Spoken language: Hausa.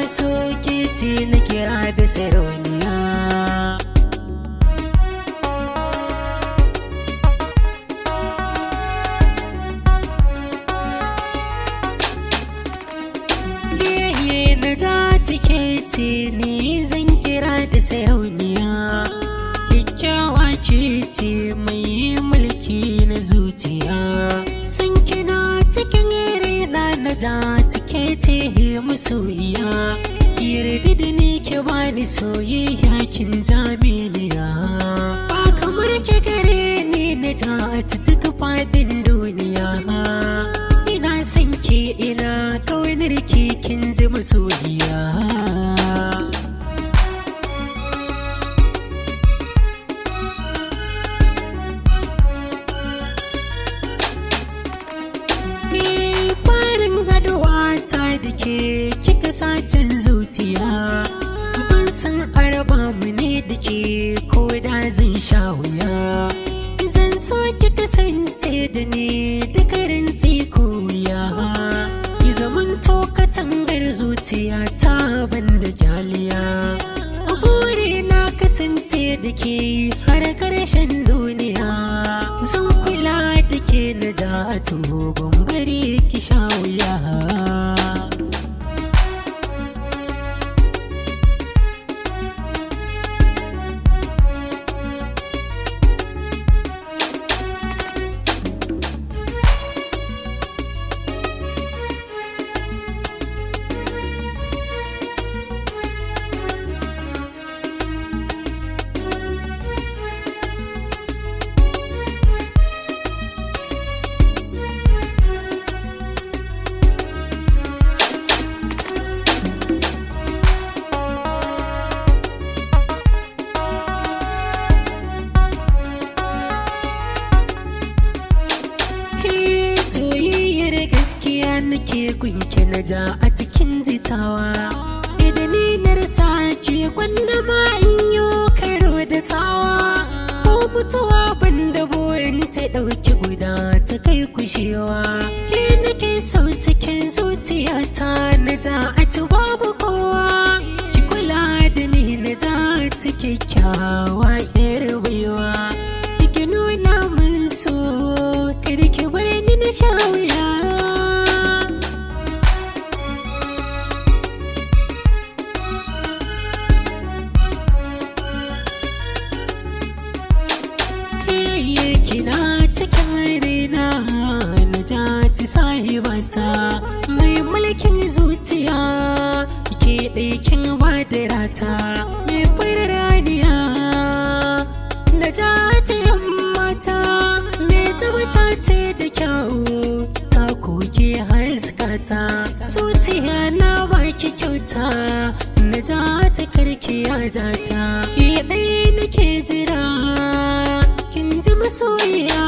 so ke ce na kira da sarauniya. Na za ta ke ce ni zan kira da sarauniya. Kyakkyawa ke ce mai mulki na zuciya. San kina cikin raina na ja take ce masoyiya. Ki yarda da ni ki bani soyayya kin jamiliya. Ba kamar ki gare ni na ja ta duk fadin duniya. Ina son ki ina kaunar ki kin ji masoyiya. Da ke kika sacin zuciya, ban san araba mu ne da ke ko da zan sha wuya. Zan so ki kasance da ni dukarin tsiko wuya. Ki zaman to katangar zuciya ta banda jaliya. Buri na kasance da ke har karshen duniya. Zan kula da ke na ja ban bari ki sha wuya. Gaskiya nake gunki na ja a cikin jitawa. Idan ni na rasa ki gwanda ma in yi karo da tsawa. Ko mutuwa banda burin ta ɗauki guda ta kai kushewa. Ke nake so cikin zuciyata na ja a ci babu kowa. Ki kula da ni na ja ta kyakkyawa ƴar baiwa. Ki nuna min so kada ki bar ni na sha wuya. Kina cikin raina na ja ta sahibata mai mulkin zuciya. Ke ɗaikin badirata mai farar raniya. Na ja ta yammata mai zubata ce da kyau ta koke haskata. Zuciya na baki kyauta na ja ta karkiya data. Ke ɗaya nake jira kin ji masoyiya.